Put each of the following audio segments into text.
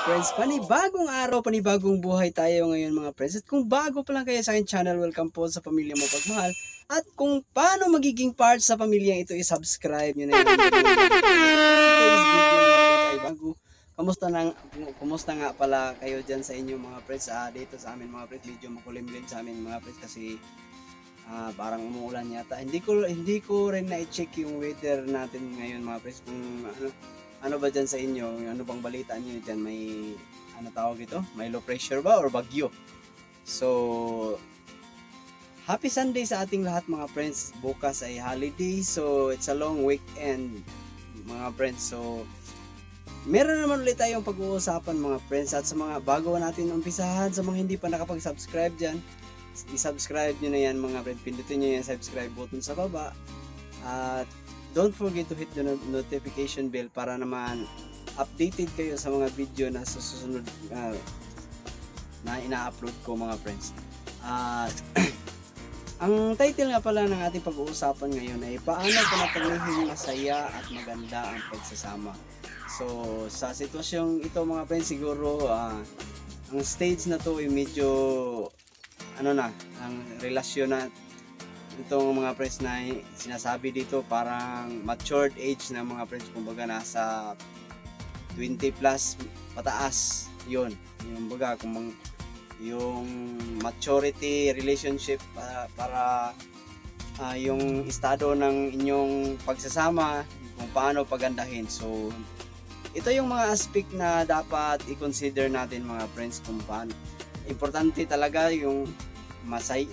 friends, panibagong araw, panibagong buhay tayo ngayon mga friends. At kung bago pa lang kayo sa akin channel, welcome po sa Pamilya Mo Pagmahal. At kung paano magiging part sa pamilya ito, i-subscribe nyo na yun. Today's video ay bago. Kumusta nga pala kayo dyan sa inyong mga friends? Dito sa amin mga friends, medyo makulimlim sa amin mga friends kasi parang umuulan yata. Hindi ko rin na-check yung weather natin ngayon mga friends kung ano ba dyan sa inyo, ano bang balita niyo dyan, may ano tawag ito, may low pressure ba or bagyo. So happy Sunday sa ating lahat mga friends. Bukas ay holiday, so it's a long weekend mga friends. So meron naman ulit tayong pag-uusapan mga friends. At sa mga bago natin umpisahan, sa mga hindi pa nakapag-subscribe dyan, i-subscribe nyo na yan mga friends. Pindutin nyo yung subscribe button sa baba. At don't forget to hit the notification bell para naman updated kayo sa mga video na susunod na ina-upload ko mga friends. Ang title nga pala ng ating pag-uusapan ngayon ay paano panatilihin masaya at maganda ang pagsasama. So sa sitwasyong ito mga friends, siguro ang stage na to ay medyo ang relasyon na itong mga friends na sinasabi dito parang matured age na mga friends, kumbaga nasa 20 plus pataas yun, yung baga yung maturity relationship para yung estado ng inyong pagsasama, kung paano pagandahin. So ito yung mga aspect na dapat i-consider natin mga friends, kung paano importante talaga yung masaya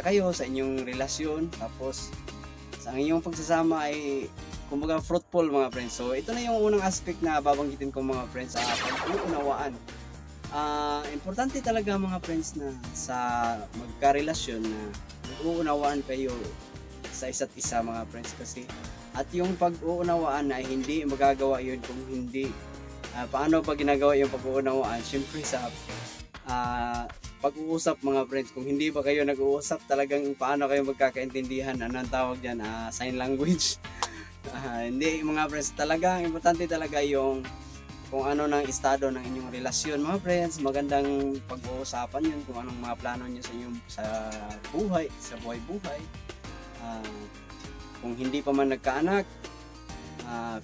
kayo sa inyong relasyon, tapos sa inyong pagsasama ay kumbaga fruitful mga friends. So ito na yung unang aspect na babanggitin ko mga friends, pag-uunawaan. Importante talaga mga friends na sa magkarelasyon na mag-uunawaan kayo sa isa't isa mga friends, kasi at yung pag-uunawaan ay hindi magagawa yun kung hindi paano pa ginagawa yung pag-uunawaan. Syempre sa pag-uusap mga friends, kung hindi ba kayo nag-uusap talagang paano kayo magkakaintindihan, anong tawag dyan, sign language. Hindi mga friends, talagang importante talaga yung kung ano ng estado ng inyong relasyon mga friends. Magandang pag-uusapan yun kung anong mga plano nyo sa inyong sa buhay. Kung hindi pa man nagkaanak,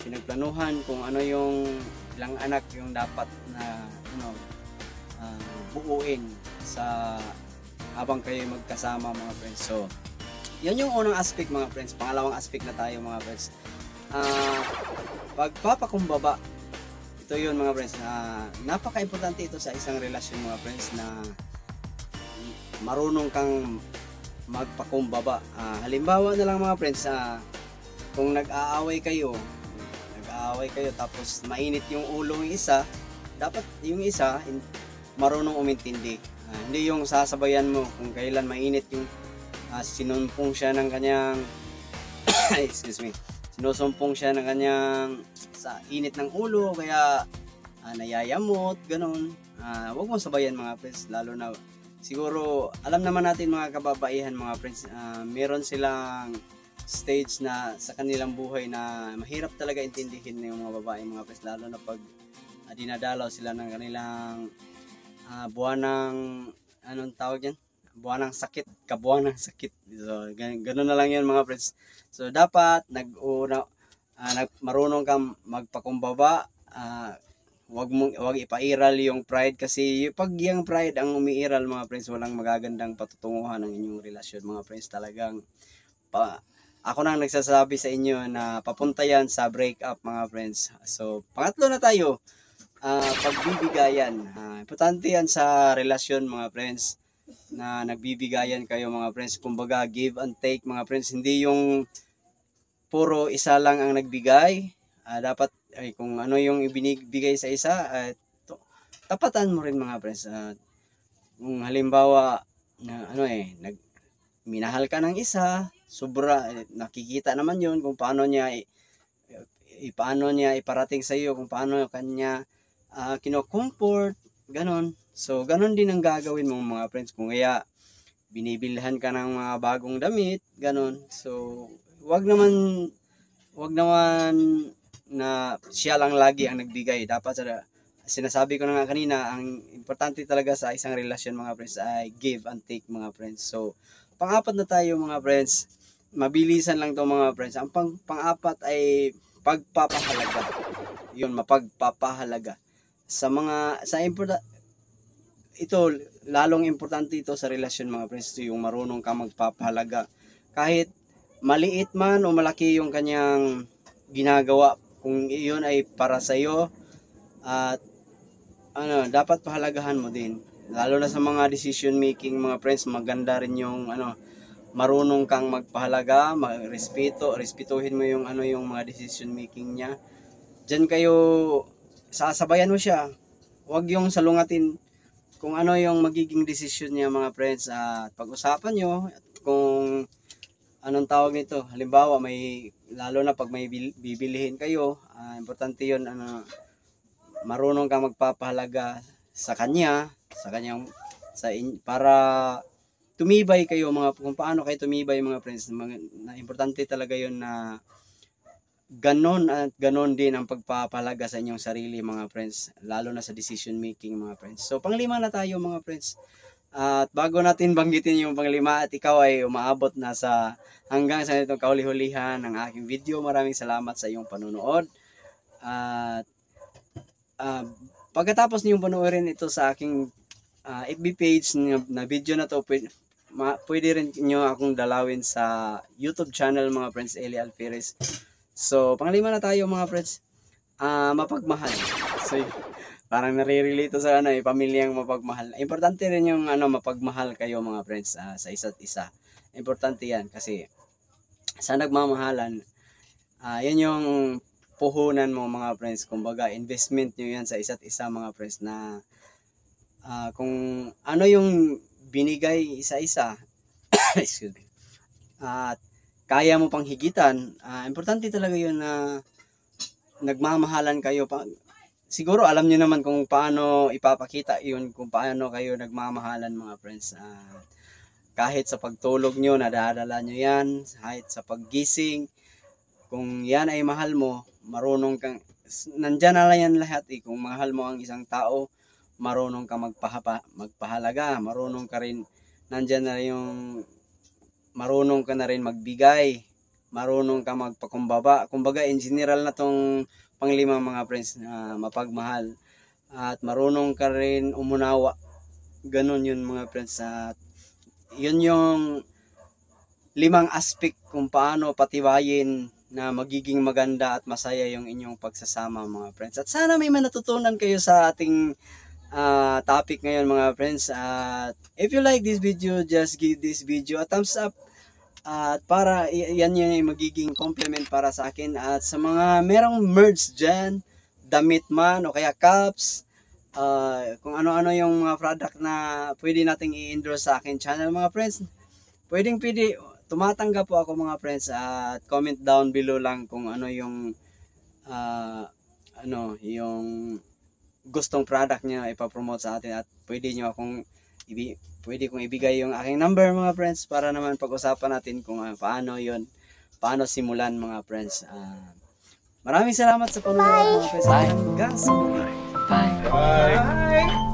pinagplanuhan kung ano yung ilang anak yung dapat na buuin sa habang kayo magkasama mga friends. So yun yung unang aspect mga friends. Pangalawang aspect na tayo mga friends, pagpapakumbaba. Ito yun mga friends, napaka-importante ito sa isang relasyon mga friends, na marunong kang magpakumbaba. Halimbawa na lang mga friends, kung nag-aaway kayo tapos mainit yung ulo ng isa, dapat yung isa marunong umintindi. Hindi yung sasabayan mo kung kailan mainit yung sinumpong siya ng kanyang sinusumpong siya ng kanyang sa init ng ulo, kaya nayayamot, ganun. Huwag mo sabayan mga friends, lalo na siguro alam naman natin mga kababaihan mga friends, meron silang stage na sa kanilang buhay na mahirap talaga intindihin ng mga babae mga friends, lalo na pag dinadalaw sila ng kanilang buwanang buwanang sakit. So ganun na lang yun mga friends. So dapat marunong kang magpakumbaba. Wag ipairal yung pride, kasi pag yung pride ang umiiral mga friends, walang magagandang patutunguhan ng inyong relasyon mga friends. Talagang ako nang nagsasabi sa inyo na papunta yan sa breakup mga friends. So pangatlo na tayo, pagbibigayan. Importante yan sa relasyon mga friends, na nagbibigayan kayo mga friends. Kumbaga give and take mga friends, hindi yung puro isa lang ang nagbigay. Dapat kung ano yung ibinibigay sa isa, tapatan mo rin mga friends. Kung halimbawa minahal ka ng isa sobra, nakikita naman yun kung paano niya iparating sa iyo, kung paano kanya kino-comfort, ganon. So ganon din ang gagawin mo mga friends. Kung kaya binibilhan ka ng mga bagong damit, ganon. So wag naman na siya lang lagi ang nagbigay. Dapat sinasabi ko na nga kanina, ang importante talaga sa isang relasyon mga friends ay give and take mga friends. So, pang-apat na tayo mga friends. Mabilisan lang to mga friends. Ang pang-apat ay pagpapahalaga. Yun, mapagpapahalaga. Ito, lalong importante ito sa relasyon mga friends. Ito yung marunong ka magpapahalaga. Kahit maliit man o malaki yung kanyang ginagawa, kung iyon ay para sa iyo, at dapat pahalagahan mo din. Lalo na sa mga decision making mga friends, maganda rin yung marunong kang magpahalaga, respetuhin mo yung yung mga decision making niya. Diyan kayo sasabayan mo siya. Huwag yung salungatin kung ano yung magiging desisyon niya mga friends, at pag-usapan nyo kung anong tawag nito. Halimbawa, lalo na pag may bibilihin kayo, importante yun, marunong kang magpapahalaga sa kanya, para tumibay kayo kung paano kayo tumibay mga friends. Importante talaga yun na ganon at ganon din ang pagpapahalaga sa inyong sarili mga friends, lalo na sa decision making mga friends. So panglima na tayo mga friends, at bago natin banggitin yung panglima at ikaw ay umaabot na hanggang sa itong kahuli-hulihan ng aking video, maraming salamat sa iyong panonood. At pagkatapos niyong panoorin ito sa aking FB page na video na to, pwede rin nyo akong dalawin sa YouTube channel mga friends, Eli Alferez. So, panglima na tayo mga friends, mapagmahal. So, parang nare-relate sa pamilyang mapagmahal. Importante rin yung mapagmahal kayo mga friends sa isa't isa. Importante yan kasi sa nagmamahalan, yan yung puhunan mo mga friends. Kumbaga, investment nyo yan sa isa't isa mga friends, na kung ano yung binigay isa-isa, excuse me, at kaya mo pang higitan, importante talaga yun na nagmamahalan kayo. Siguro alam niyo naman kung paano ipapakita yun, kung paano kayo nagmamahalan mga friends. Kahit sa pagtulog nyo, nadadala nyo yan. Kahit sa paggising, kung yan ay mahal mo, marunong kang, nandyan na lang yan lahat Kung mahal mo ang isang tao, marunong kang magpahalaga, marunong ka rin, nandyan na yung marunong ka na rin magbigay, marunong ka magpakumbaba. Kumbaga, in general na tong panglima mga friends, na mapagmahal. At marunong ka rin umunawa. Ganon yun mga friends. At yun yung 5 aspect kung paano patibayin na magiging maganda at masaya yung inyong pagsasama mga friends. At sana may natutunan kayo sa ating topic ngayon mga friends. At if you like this video, just give this video a thumbs up. At para yan yung magiging compliment para sa akin. At sa mga merong merch dyan, damit man o kaya cups, kung ano-ano yung mga product na pwede nating i-endorse sa akin channel mga friends, pwede, tumatanggap po ako mga friends. At comment down below lang kung ano yung yung gustong product niya ipapromote sa atin, at pwede kong ibigay yung aking number mga friends, para naman pag-usapan natin kung paano simulan mga friends. Maraming salamat sa panonood mga friends. Hanggang sa muli. Bye. Bye.